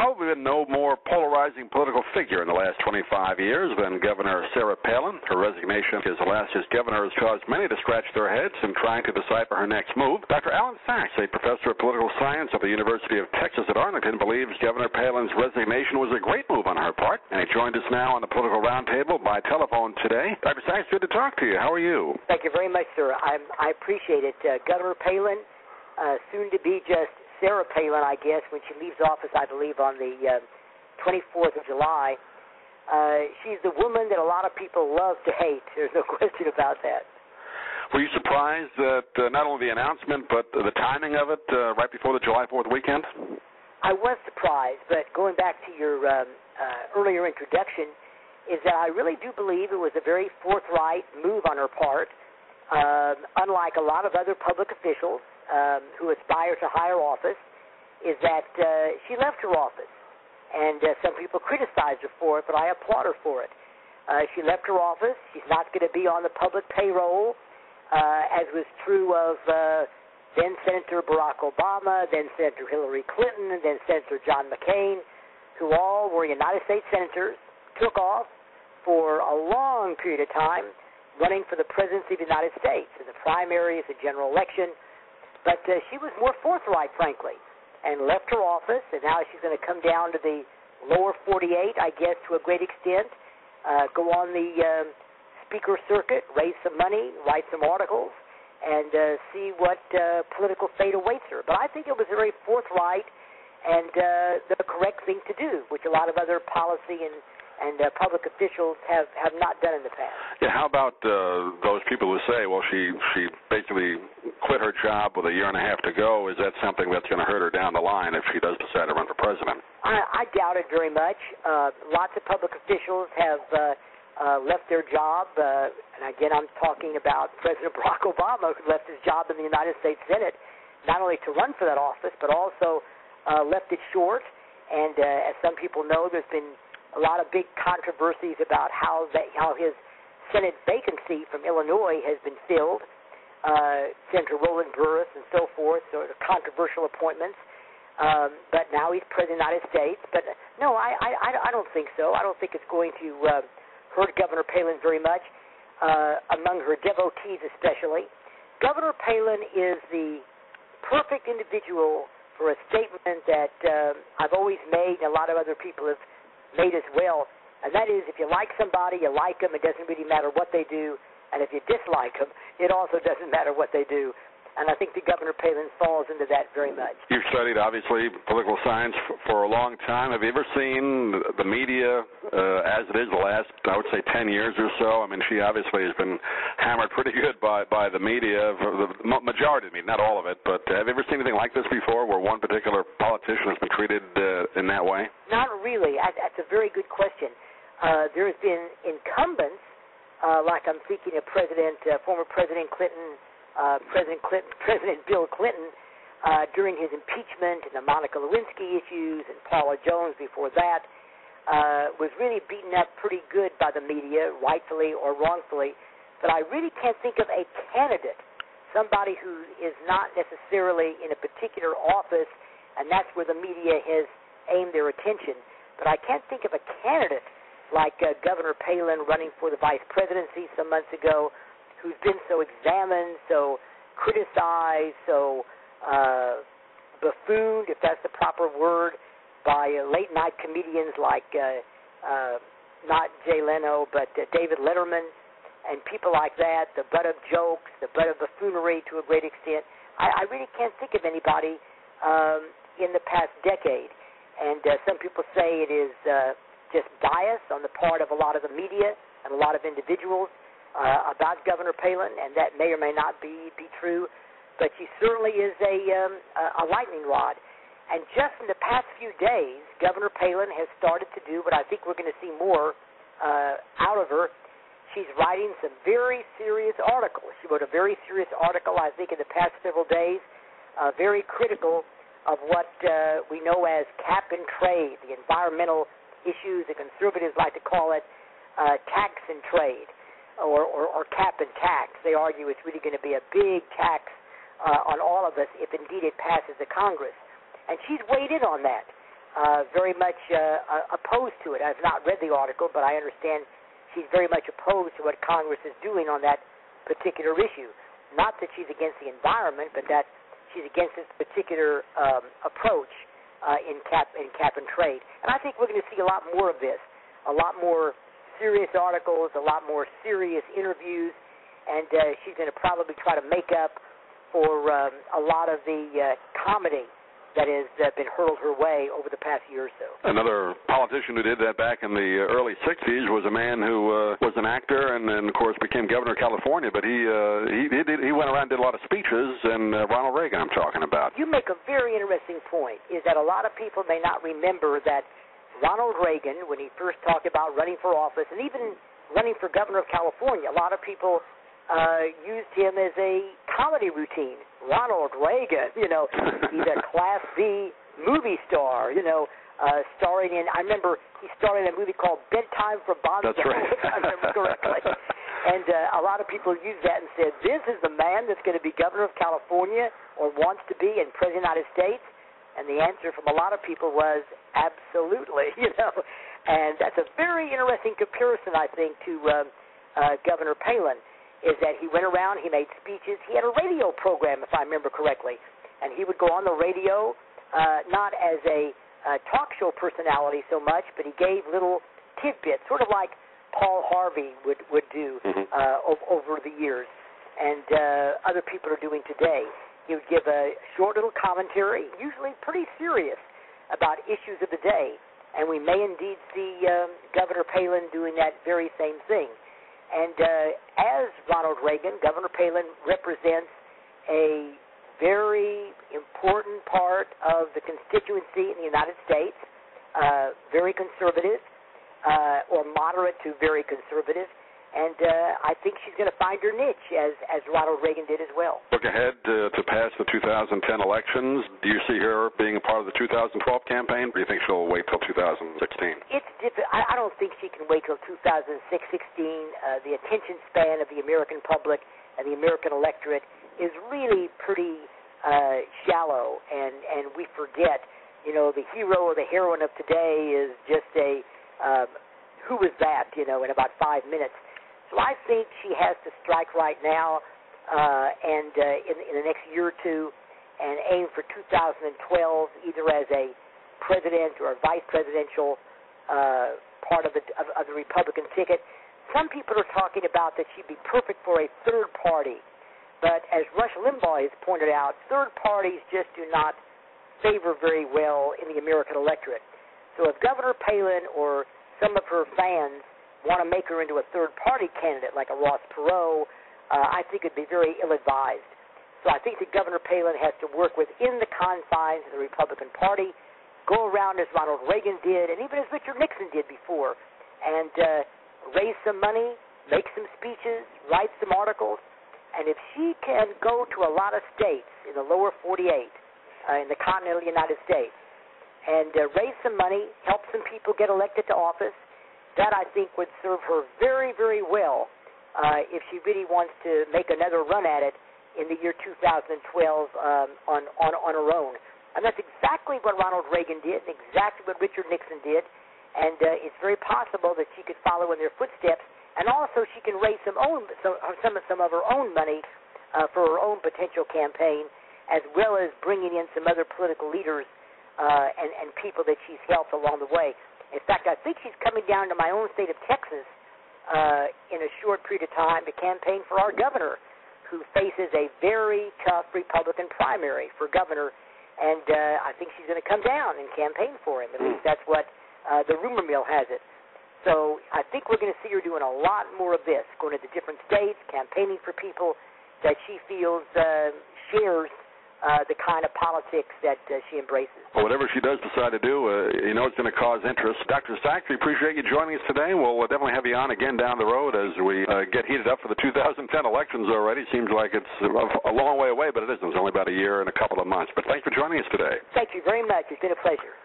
probably been no more polarizing political figure in the last 25 years than Governor Sarah Palin. Her resignation as Alaska's governor has caused many to scratch their heads in trying to decipher her next move. Dr. Allan Saxe, a professor of political science at the University of Texas at Arlington, believes Governor Palin's resignation was a great move on her part, and he joined us now on the Political Roundtable by telephone today. Dr. Saxe, good to talk to you. How are you? Thank you very much, sir. I appreciate it. Governor Palin, soon to be just Sarah Palin, I guess, when she leaves office, I believe, on the 24th of July. She's the woman that a lot of people love to hate. There's no question about that. Were you surprised that not only the announcement but the timing of it right before the July 4th weekend? I was surprised, but going back to your earlier introduction, is that I really do believe it was a very forthright move on her part. Unlike a lot of other public officials who aspire to higher office, is that she left her office. And some people criticized her for it, but I applaud her for it. She left her office. She's not going to be on the public payroll, as was true of then Senator Barack Obama, then Senator Hillary Clinton, and then Senator John McCain, who all were United States senators, took off for a long period of time running for the presidency of the United States in the primaries, the general election. But she was more forthright, frankly, and left her office, and now she's going to come down to the lower 48, I guess, to a great extent, go on the speaker circuit, raise some money, write some articles, and see what political fate awaits her. But I think it was a very forthright and the correct thing to do, which a lot of other policy and public officials have not done in the past. Yeah, how about those people who say, well, she basically quit her job with a year and a half to go? Is that something that's going to hurt her down the line if she does decide to run for president? I doubt it very much. Lots of public officials have left their job, and again, I'm talking about President Barack Obama, who left his job in the United States Senate, not only to run for that office, but also left it short. And as some people know, there's been a lot of big controversies about how his Senate vacancy from Illinois has been filled. Senator Roland Burris and so forth, sort of controversial appointments. But now he's president of the United States. But no, I don't think so. I don't think it's going to hurt Governor Palin very much, among her devotees especially. Governor Palin is the perfect individual for a statement that I've always made and a lot of other people have made as well, and that is, if you like somebody, you like them. It doesn't really matter what they do, and if you dislike them, it also doesn't matter what they do. And I think the Governor Palin falls into that very much. You've studied, obviously, political science for a long time. Have you ever seen the media as it is the last, I would say, 10 years or so? I mean, she obviously has been hammered pretty good by the media, for the majority of the media, not all of it. But have you ever seen anything like this before, where one particular politician has been treated in that way? Not really. That's a very good question. There has been incumbents, like I'm thinking of former President Clinton, President Bill Clinton, during his impeachment and the Monica Lewinsky issues, and Paula Jones before that, was really beaten up pretty good by the media, rightfully or wrongfully. But I really can't think of a candidate, somebody who is not necessarily in a particular office, and that's where the media has aimed their attention. But I can't think of a candidate like Governor Palin running for the vice presidency some months ago, who's been so examined, so criticized, so buffooned, if that's the proper word, by late-night comedians like not Jay Leno, but David Letterman, and people like that, the butt of jokes, the butt of buffoonery to a great extent. I really can't think of anybody in the past decade. And some people say it is just bias on the part of a lot of the media and a lot of individuals about Governor Palin, and that may or may not be true, but she certainly is a lightning rod. And just in the past few days, Governor Palin has started to do what I think we're going to see more out of her. She's writing some very serious articles. She wrote a very serious article, I think, in the past several days, very critical of what we know as cap and trade, the environmental issues the conservatives like to call it tax and trade. Or cap and tax. They argue it's really going to be a big tax on all of us if indeed it passes the Congress. And she's weighed in on that. very much opposed to it. I've not read the article, but I understand she's very much opposed to what Congress is doing on that particular issue. Not that she's against the environment, but that she's against this particular approach in cap and trade. And I think we're going to see a lot more of this, a lot more serious articles, a lot more serious interviews, and she's going to probably try to make up for a lot of the comedy that has been hurled her way over the past year or so. Another politician who did that back in the early 60s was a man who was an actor and of course, became governor of California, but he went around and did a lot of speeches, and Ronald Reagan I'm talking about. You make a very interesting point, is that a lot of people may not remember that Ronald Reagan, when he first talked about running for office, and even running for governor of California, a lot of people used him as a comedy routine. Ronald Reagan, he's a Class B movie star, starring in, I remember he starred in a movie called Bedtime for Bonzo, That's right. if I remember correctly. And a lot of people used that and said, this is the man that's going to be governor of California or wants to be and president of the United States. And the answer from a lot of people was absolutely, And that's a very interesting comparison, I think, to Governor Palin. Is that he went around, he made speeches. He had a radio program, if I remember correctly, and he would go on the radio, not as a talk show personality so much, but he gave little tidbits, sort of like Paul Harvey would do over the years, and other people are doing today. He would give a short little commentary, usually pretty serious, about issues of the day, and we may indeed see Governor Palin doing that very same thing. And as Ronald Reagan, Governor Palin represents a very important part of the constituency in the United States, very conservative, or moderate to very conservative, and I think she's going to find her niche, as Ronald Reagan did as well. Look ahead to pass the 2010 elections. Do you see her being a part of the 2012 campaign, or do you think she'll wait till 2016? It's difficult. I don't think she can wait till 2016. The attention span of the American public and the American electorate is really pretty shallow, and we forget, the hero or the heroine of today is just a who is that, in about 5 minutes. So I think she has to strike right now and in the next year or two and aim for 2012 either as a president or a vice presidential part of the Republican ticket. Some people are talking about that she'd be perfect for a third party. But as Rush Limbaugh has pointed out, third parties just do not favor very well in the American electorate. So if Governor Palin or some of her fans want to make her into a third-party candidate like a Ross Perot, I think it'd be very ill-advised. So I think that Governor Palin has to work within the confines of the Republican Party, go around as Ronald Reagan did, and even as Richard Nixon did before, and raise some money, make some speeches, write some articles, and if she can go to a lot of states in the lower 48, in the continental United States, and raise some money, help some people get elected to office, that, I think, would serve her very, very well if she really wants to make another run at it in the year 2012 on her own. And that's exactly what Ronald Reagan did and exactly what Richard Nixon did, and it's very possible that she could follow in their footsteps, and also she can raise some of her own money for her own potential campaign, as well as bringing in some other political leaders and people that she's helped along the way. In fact, I think she's coming down to my own state of Texas in a short period of time to campaign for our governor, who faces a very tough Republican primary for governor, and I think she's going to come down and campaign for him. At least that's what the rumor mill has it. So I think we're going to see her doing a lot more of this, going into different states, campaigning for people that she feels shares the kind of politics that she embraces. Well, whatever she does decide to do, it's going to cause interest. Dr. Saxe, we appreciate you joining us today. We'll definitely have you on again down the road as we get heated up for the 2010 elections already. Seems like it's a long way away, but it isn't. It's only about a year and a couple of months. But thanks for joining us today. Thank you very much. It's been a pleasure.